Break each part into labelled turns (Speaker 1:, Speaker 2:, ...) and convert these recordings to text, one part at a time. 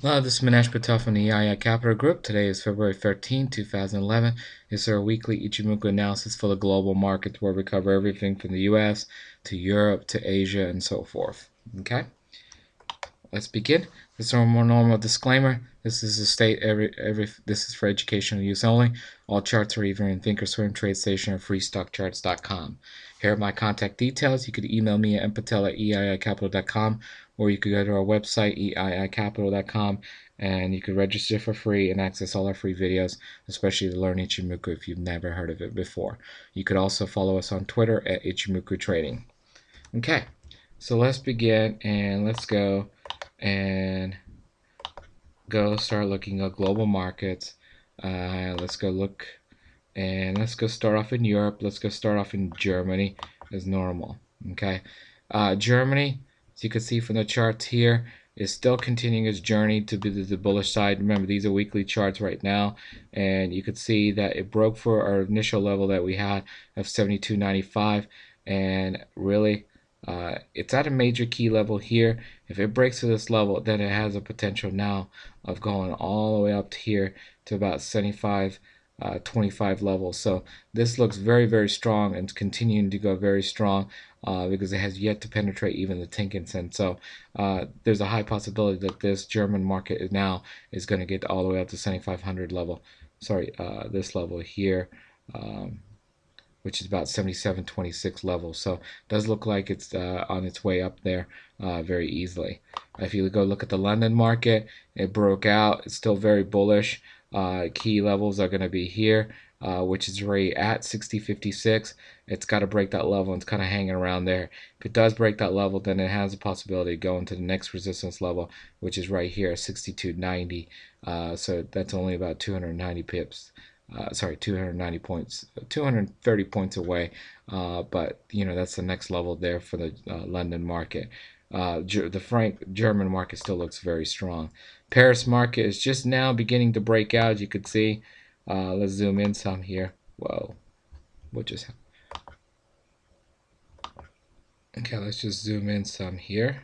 Speaker 1: Hello, this is Manesh Patel from the EII Capital Group. Today is February 13, 2011. This is our weekly Ichimoku analysis for the global markets where we cover everything from the US to Europe to Asia and so forth. Okay, let's begin. This is our more normal disclaimer. This is a state this is for educational use only. All charts are either in Thinkorswim, TradeStation, or FreeStockCharts.com. Here are my contact details. You could email me at mpatel@eiicapital.com, or you could go to our website, eiicapital.com, and you could register for free and access all our free videos, especially the Learn Ichimoku if you've never heard of it before. You could also follow us on Twitter at Ichimoku Trading. Okay, so let's begin and let's go start looking at global markets. Let's go look and let's go start off in Europe. Let's go start off in Germany as normal. Okay, Germany, as you can see from the charts here, is still continuing its journey to be the bullish side. Remember, these are weekly charts right now, and you can see that it broke for our initial level that we had of 72.95, and really it's at a major key level here. If it breaks to this level, then it has a potential now of going all the way up to here to about 75.25 levels. So this looks very, very strong and continuing to go very strong because it has yet to penetrate even the Tinkinson. So there's a high possibility that this German market now is going to get all the way up to 7,500 level. Sorry, this level here. Which is about 77.26 levels. So it does look like it's on its way up there very easily. If you go look at the London market, it broke out. It's still very bullish. Key levels are going to be here, which is right at 60.56. It's got to break that level, and it's kind of hanging around there. If it does break that level, then it has a possibility of going to the next resistance level, which is right here, 62.90. So that's only about 290 pips. 290 points, 230 points away. But that's the next level there for the London market. The German market still looks very strong. Paris market is just now beginning to break out, as you could see. Let's zoom in some here. Whoa, what just happened? Okay, let's just zoom in some here.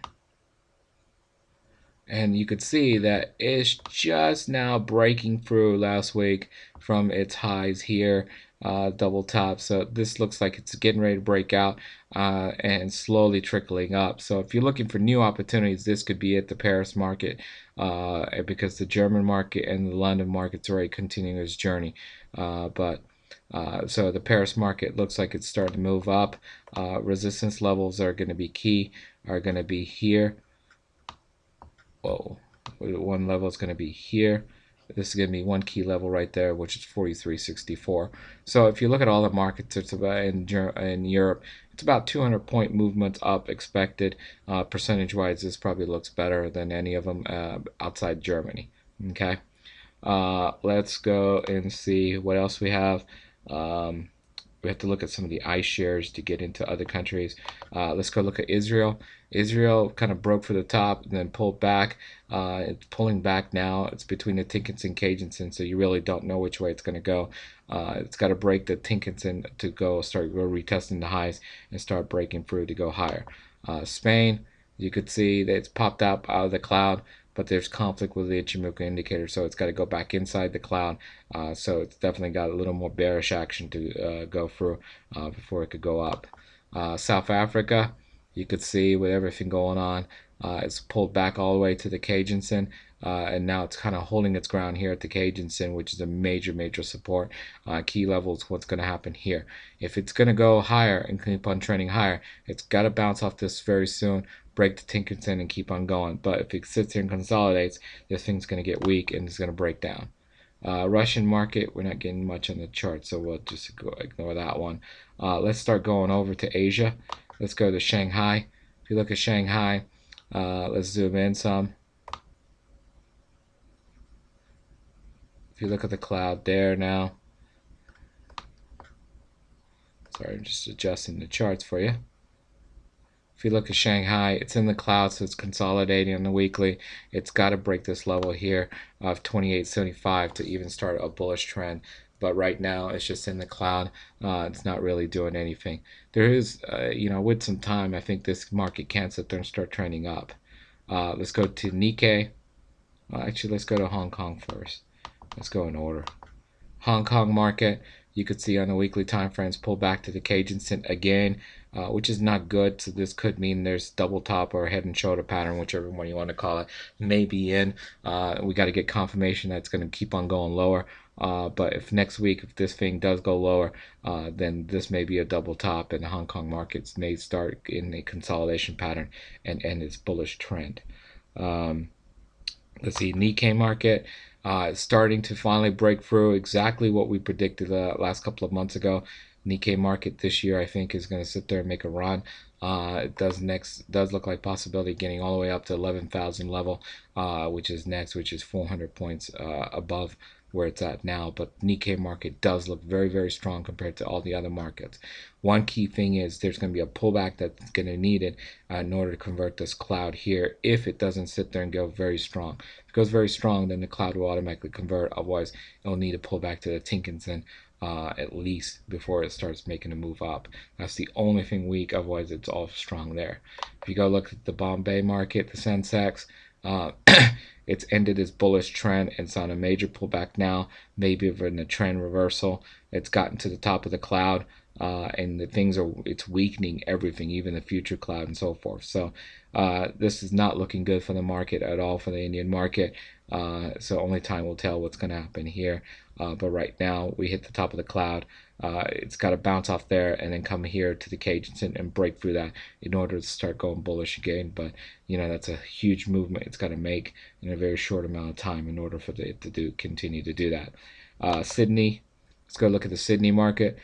Speaker 1: And you could see that it's just now breaking through last week from its highs here, double top. So this looks like it's getting ready to break out and slowly trickling up. So if you're looking for new opportunities, this could be at the Paris market because the German market and the London market's already continuing its journey. So the Paris market looks like it's starting to move up. Resistance levels are going to be key, are going to be here. Whoa, one level is going to be here. This is going to be one key level right there, which is 43.64. So if you look at all the markets, it's about in Europe, it's about 200-point movements up expected. Percentage-wise, this probably looks better than any of them outside Germany. Okay, let's go and see what else we have. We have to look at some of the iShares to get into other countries. Let's go look at Israel. Israel kind of broke for the top and then pulled back. It's pulling back now. It's between the Tinkinson and Cajunson, so you really don't know which way it's going to go. It's got to break the Tinkinson to go retesting the highs and start breaking through to go higher. Spain, you could see that it's popped up out of the cloud, but there's conflict with the Ichimoku indicator, so it's got to go back inside the cloud. So it's definitely got a little more bearish action to go through before it could go up. South Africa, you could see with everything going on, it's pulled back all the way to the Cajunson, and now it's kind of holding its ground here at the Cajunson, which is a major support. Key levels, what's going to happen here. If it's going to go higher and keep on trending higher, it's got to bounce off this very soon, break the Tinkinson and keep on going. But if it sits here and consolidates, this thing's going to get weak and it's going to break down. Russian market, we're not getting much on the chart, so we'll just ignore that one. Let's start going over to Asia. Let's go to Shanghai. If you look at Shanghai, let's zoom in some. If you look at the cloud there now. Sorry, I'm just adjusting the charts for you. If you look at Shanghai, it's in the cloud, so it's consolidating on the weekly. It's got to break this level here of 28.75 to even start a bullish trend. But right now, it's just in the cloud. It's not really doing anything. There is, with some time, I think this market can sit there and start trending up. Let's go to Nikkei. Actually, let's go to Hong Kong first. Let's go in order. Hong Kong market, you could see on the weekly time frames pull back to the Cajun cent again, which is not good. So this could mean there's double top or head and shoulder pattern, whichever one you want to call it, maybe in. We got to get confirmation that's going to keep on going lower. But if next week, if this thing does go lower, then this may be a double top, and the Hong Kong markets may start in a consolidation pattern and end its bullish trend. Um, let's see, Nikkei market starting to finally break through exactly what we predicted the last couple of months ago. Nikkei market this year, I think, is going to sit there and make a run. It does look like possibility getting all the way up to 11,000 level, which is next, which is 400 points above where it's at now. But Nikkei market does look very, very strong compared to all the other markets. One key thing is there's going to be a pullback that's going to need it in order to convert this cloud here. If it doesn't sit there and go very strong, if it goes very strong, then the cloud will automatically convert. Otherwise, it'll need to pull back to the Tinkinson at least before it starts making a move up. That's the only thing weak. Otherwise, it's all strong there. If you go look at the Bombay market, the Sensex, it's ended its bullish trend and it's on a major pullback now, maybe in a trend reversal. It's gotten to the top of the cloud, and it's weakening everything, even the future cloud and so forth. So this is not looking good for the market at all, for the Indian market. So only time will tell what's going to happen here. But right now we hit the top of the cloud. It's got to bounce off there and then come here to the Cajun and break through that in order to start going bullish again. But that's a huge movement it's got to make in a very short amount of time in order for it to continue to do that. Sydney, let's go look at the Sydney market.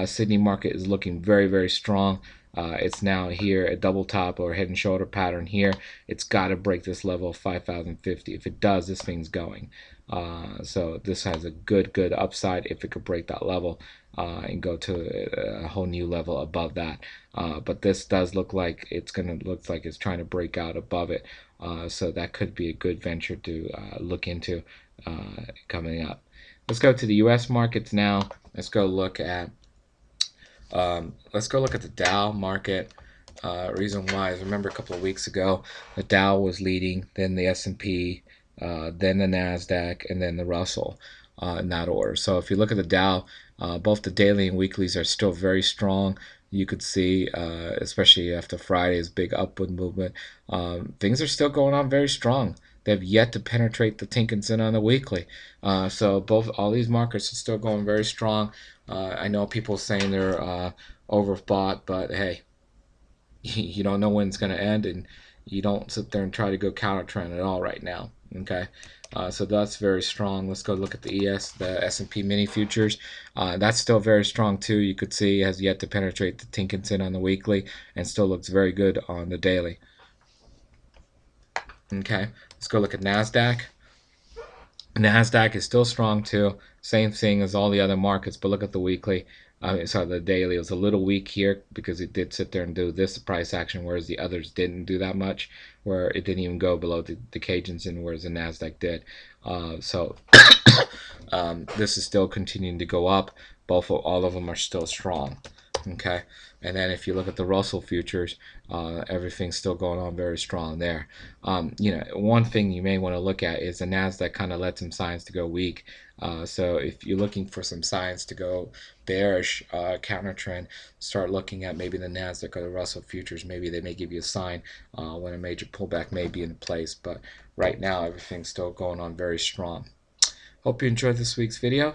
Speaker 1: Sydney market is looking very, very strong. It's now here a double top or head and shoulder pattern here. It's got to break this level of 5,050. If it does, this thing's going. So this has a good upside if it could break that level and go to a whole new level above that. But this does look like it's trying to break out above it. So that could be a good venture to look into coming up. Let's go to the U.S. markets now. Let's go look at the Dow market. Reason why is, remember a couple of weeks ago, the Dow was leading, then the SP, then the NASDAQ, and then the Russell in that order. So if you look at the Dow, both the daily and weeklies are still very strong. You could see, especially after Friday's big upward movement, things are still going on very strong. They've yet to penetrate the Tinkinson on the weekly. So all these markets are still going very strong. I know people saying they're overbought, but hey, you don't know when it's going to end, and you don't sit there and try to go counter trend at all right now. Okay, so that's very strong. Let's go look at the S&P mini futures. That's still very strong too. You could see it has yet to penetrate the Tinkinson on the weekly, and still looks very good on the daily. Okay, let's go look at NASDAQ. NASDAQ is still strong too. Same thing as all the other markets, but look at the weekly. Sorry, the daily. It was a little weak here because it did sit there and do this price action, whereas the others didn't do that much, where it didn't even go below the Cajuns, and whereas the NASDAQ did. So this is still continuing to go up. All of them are still strong. Okay, and then if you look at the Russell futures, everything's still going on very strong there. One thing you may want to look at is the NASDAQ kind of lets some signs to go weak. So if you're looking for some signs to go bearish, counter trend, start looking at maybe the NASDAQ or the Russell futures. Maybe they may give you a sign when a major pullback may be in place. But right now, everything's still going on very strong. Hope you enjoyed this week's video.